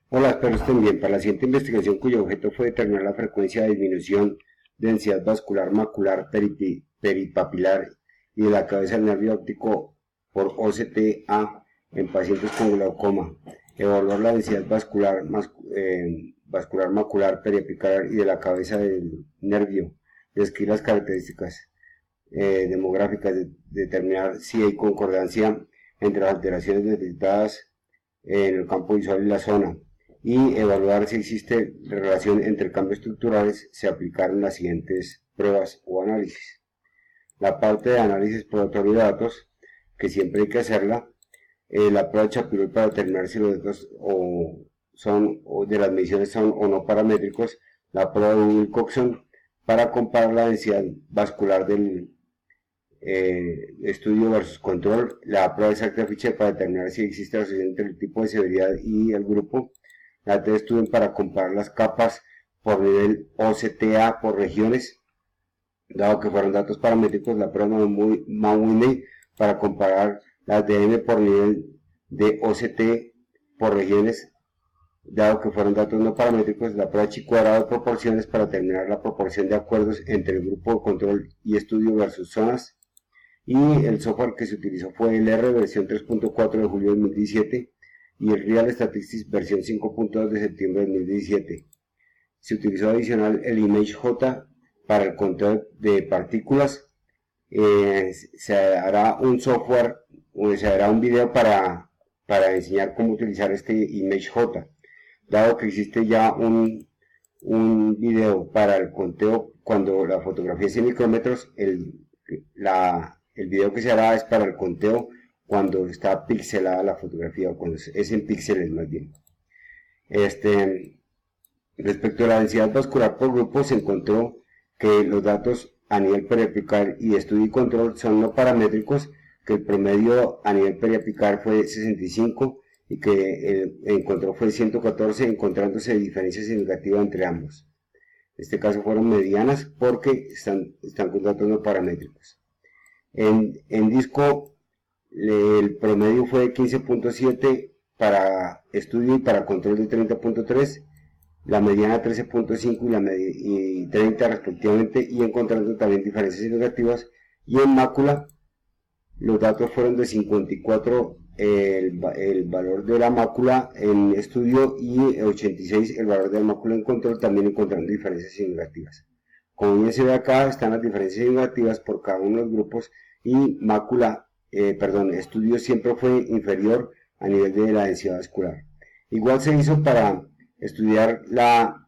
Hola, espero estén bien. Para la siguiente investigación, cuyo objeto fue determinar la frecuencia de disminución de densidad vascular macular peripapilar y de la cabeza del nervio óptico por OCTA en pacientes con glaucoma, evaluar la densidad vascular macular periapical y de la cabeza del nervio, describir las características demográficas, determinar si hay concordancia entre las alteraciones detectadas en el campo visual y la zona, y evaluar si existe relación entre cambios estructurales. Se aplicaron las siguientes pruebas o análisis. La parte de análisis probatorio de datos, que siempre hay que hacerla, la prueba de Chapirol para determinar si los datos de las mediciones son o no paramétricos, la prueba de Wilcoxon para comparar la densidad vascular del estudio versus control, la prueba exacta de Fischer para determinar si existe asociación entre el tipo de severidad y el grupo, la de estudio para comparar las capas por nivel OCTA por regiones, dado que fueron datos paramétricos, la prueba Mawiney para comparar las de M por nivel de OCT por regiones, dado que fueron datos no paramétricos, la prueba chi cuadrado de proporciones para determinar la proporción de acuerdos entre el grupo de control y estudio versus zonas, y el software que se utilizó fue el R versión 3.4 de julio de 2017 y el Real Statistics versión 5.2 de septiembre de 2017. Se utilizó adicional el ImageJ para el control de partículas. Se hará un software o se hará un video para enseñar cómo utilizar este ImageJ, dado que existe ya un video para el conteo cuando la fotografía es 100 micrómetros. El video que se hará es para el conteo cuando está pixelada la fotografía, o cuando es en píxeles más bien. Respecto a la densidad vascular por grupo, se encontró que los datos a nivel periapical y estudio y control son no paramétricos, que el promedio a nivel periapical fue 65 y que el control fue 114, encontrándose diferencias significativas entre ambos. En este caso fueron medianas porque están con datos no paramétricos. En disco el promedio fue 15.7 para estudio y para control de 30.3, la mediana 13.5 y 30 respectivamente, y encontrando también diferencias significativas. Y en mácula los datos fueron de 54 el valor de la mácula en estudio y 86 el valor de la mácula en control, también encontrando diferencias significativas. Como bien se ve acá, están las diferencias significativas por cada uno de los grupos, y estudio siempre fue inferior a nivel de la densidad vascular. Igual se hizo para estudiar la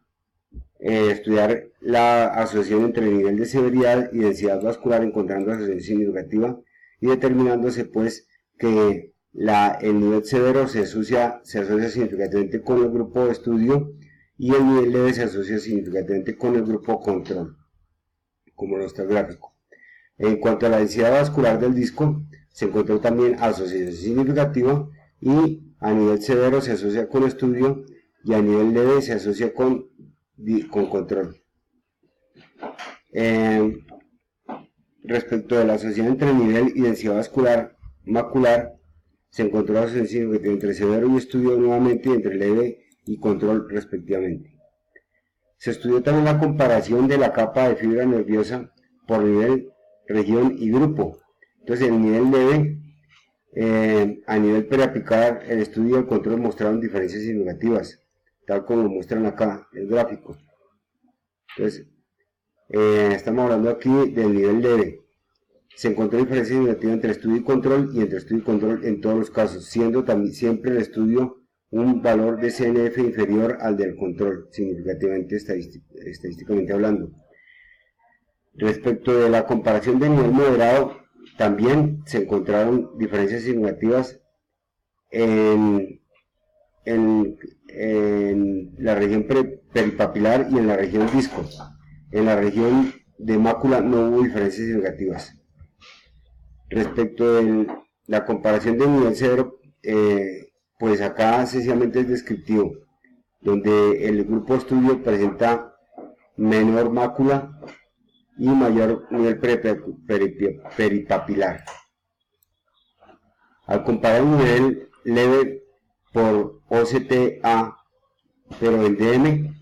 asociación entre el nivel de severidad y densidad vascular, encontrando asociación significativa y determinándose pues que el nivel severo se asocia significativamente con el grupo de estudio y el nivel leve se asocia significativamente con el grupo control, como lo está el gráfico. En cuanto a la densidad vascular del disco, se encontró también asociación significativa, y a nivel severo se asocia con estudio y a nivel leve se asocia con control. Respecto de la asociación entre nivel y densidad vascular macular, se encontró la asociación significativa entre severo y estudio nuevamente, y entre leve y control respectivamente. Se estudió también la comparación de la capa de fibra nerviosa por nivel, región y grupo. Entonces, el nivel leve, a nivel periapical, el estudio y el control mostraron diferencias significativas, tal como lo muestran acá el gráfico. Entonces, estamos hablando aquí del nivel leve. Se encontró diferencia significativa entre estudio y control, y entre estudio y control en todos los casos, siendo también siempre el estudio un valor de CNF inferior al del control, significativamente estadísticamente hablando. Respecto de la comparación de nivel moderado, también se encontraron diferencias significativas en la región peripapilar y en la región disco. En la región de mácula no hubo diferencias significativas. Respecto de la comparación de nivel severo, pues acá sencillamente es descriptivo, donde el grupo de estudio presenta menor mácula y mayor nivel peripapilar. Al comparar el nivel leve por OCTA pero en DM.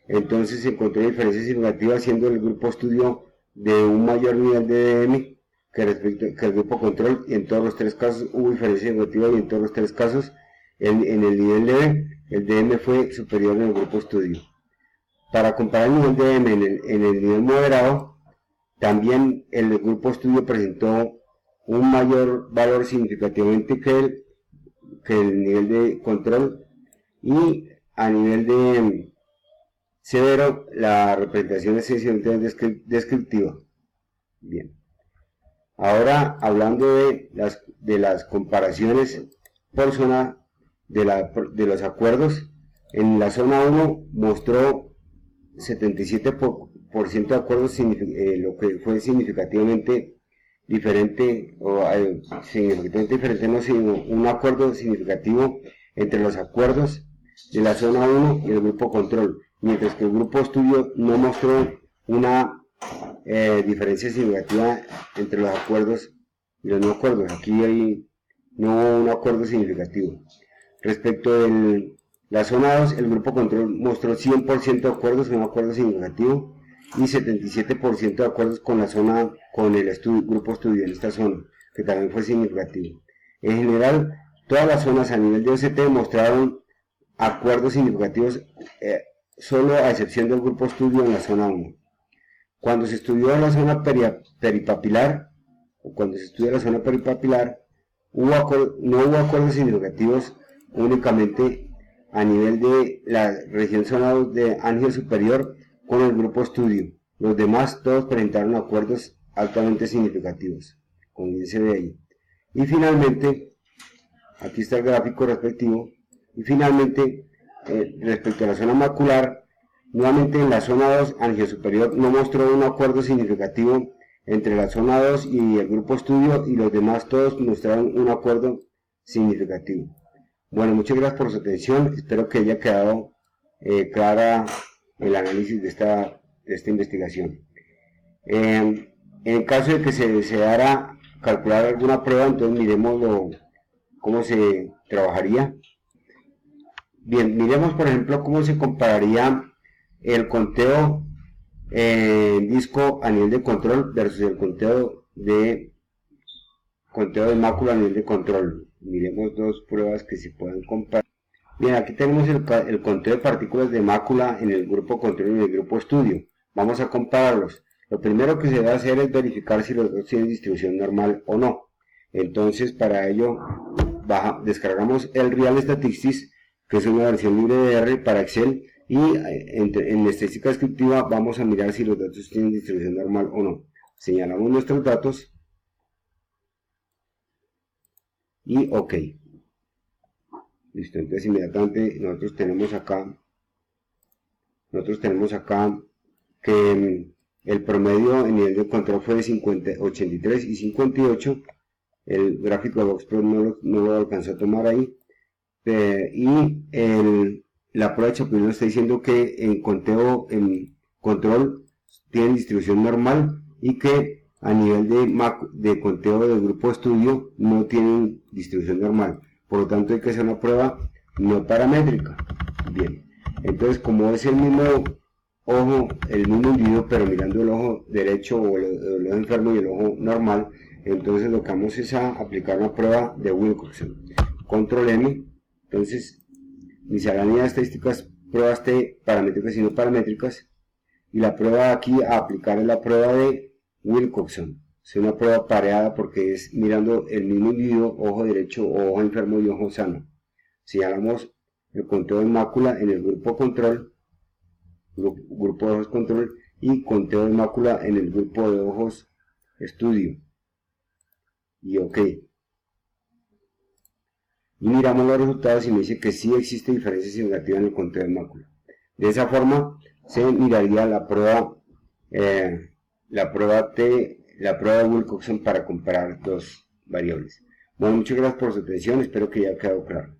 Entonces se encontró diferencias significativas siendo el grupo estudio de un mayor nivel de DM que el grupo control, y en todos los tres casos hubo diferencia significativa, y en todos los tres casos en el nivel leve el DM fue superior en el grupo estudio. Para comparar el nivel de DM en el nivel moderado, también el grupo estudio presentó un mayor valor significativamente que el nivel de control, y a nivel de severo la representación es esencialmente descriptiva. Bien, ahora hablando de las comparaciones por zona de los acuerdos, en la zona 1 mostró 77% de acuerdos, lo que fue significativamente diferente, significativamente diferente no, sino un acuerdo significativo entre los acuerdos de la zona 1 y el grupo control, mientras que el grupo estudio no mostró una diferencia significativa entre los acuerdos y los no acuerdos. Aquí no hubo un acuerdo significativo. Respecto de la zona 2, el grupo control mostró 100% de acuerdos con un acuerdo significativo y 77% de acuerdos con el grupo estudio en esta zona, que también fue significativo. En general, todas las zonas a nivel de OCT mostraron acuerdos significativos, solo a excepción del grupo estudio en la zona 1. Cuando se estudió la zona peripapilar, no hubo acuerdos significativos, únicamente a nivel de la región zona 2 de ángel superior con el grupo estudio. Los demás todos presentaron acuerdos altamente significativos, como se ve ahí. Y finalmente, aquí está el gráfico respectivo, y finalmente, respecto a la zona macular, nuevamente en la zona 2, ángel superior no mostró un acuerdo significativo entre la zona 2 y el grupo estudio, y los demás todos mostraron un acuerdo significativo. Bueno, muchas gracias por su atención, espero que haya quedado clara el análisis de esta investigación. En caso de que se deseara calcular alguna prueba, entonces miremos cómo se trabajaría. Bien, miremos por ejemplo cómo se compararía el conteo en disco a nivel de control versus el conteo de mácula a nivel de control. Miremos dos pruebas que se pueden comparar. Bien, aquí tenemos el conteo de partículas de mácula en el grupo control y en el grupo estudio. Vamos a compararlos. Lo primero que se debe hacer es verificar si los dos tienen distribución normal o no. Entonces, para ello, descargamos el Real Statistics, que es una versión libre de R para Excel, y en estadística descriptiva vamos a mirar si los datos tienen distribución normal o no. Señalamos nuestros datos y OK. Listo, entonces inmediatamente nosotros tenemos acá que el promedio en nivel de control fue de 83 y 58. El gráfico de Boxplot no lo alcanzó a tomar ahí. La prueba de Chapulín está diciendo que en control tienen distribución normal, y que a nivel de conteo del grupo estudio no tienen distribución normal. Por lo tanto hay que hacer una prueba no paramétrica. Bien, entonces como es el mismo ojo, el mismo individuo, pero mirando el ojo derecho o el ojo enfermo y el ojo normal, entonces lo que vamos es a aplicar una prueba de Wilcoxon. Control M, entonces miscelánea de estadísticas, pruebas T paramétricas y no paramétricas, y la prueba aquí a aplicar es la prueba de Wilcoxon. Es una prueba pareada porque es mirando el mismo individuo, ojo derecho, ojo enfermo y ojo sano. Señalamos el conteo de mácula en el grupo control, grupo de ojos control, y conteo de mácula en el grupo de ojos estudio. Y OK. Y miramos los resultados y me dice que sí existe diferencia significativa en el conteo de mácula. De esa forma se miraría la prueba de Wilcoxon para comparar dos variables. Bueno, muchas gracias por su atención, espero que haya quedado claro.